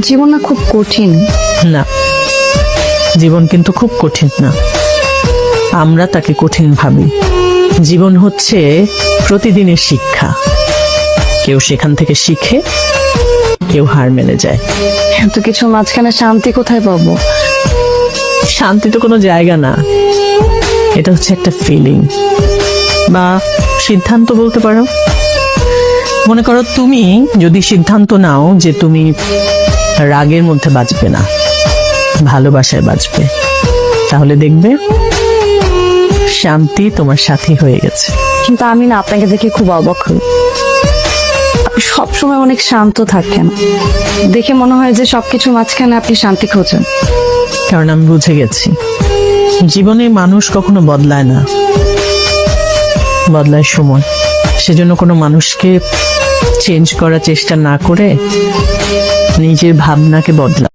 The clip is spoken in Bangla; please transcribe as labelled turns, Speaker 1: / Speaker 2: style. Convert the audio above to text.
Speaker 1: জীবন না খুব কঠিন।
Speaker 2: না, জীবন কিন্তু খুব কঠিন না, আমরা তাকে কঠিন ভাবি। জীবন হচ্ছে প্রতিদিনের শিক্ষা, কেউ সেখান থেকে শিখে, কেউ হার মেনে যায়।
Speaker 1: এত কিছু মাঝখানে শান্তি কোথায় পাবো?
Speaker 2: শান্তি তো কোনো জায়গা না, এটা হচ্ছে একটা ফিলিং বা সিদ্ধান্ত বলতে পারো। মনে করো তুমি যদি সিদ্ধান্ত নাও যে তুমি রাগের মধ্যে বাঁচবে না, ভালোবাসায় বাঁচবে, তাহলে দেখবে শান্তি তোমার সাথী হয়ে গেছে।
Speaker 1: কিন্তু আমি না আপনাকে দেখে খুব অবাক হই। আপনি সবসময় অনেক শান্ত থাকেন, দেখে মনে হয় যে সবকিছু মাঝখানে আপনি শান্তি খোঁজেন।
Speaker 2: কারণ আমি বুঝে গেছি জীবনে মানুষ কখনো বদলায় না, বদলায় সময়। সেজন্য কোনো মানুষকে চেঞ্জ করার চেষ্টা না করে নিজের ভাবনাকে বদলা।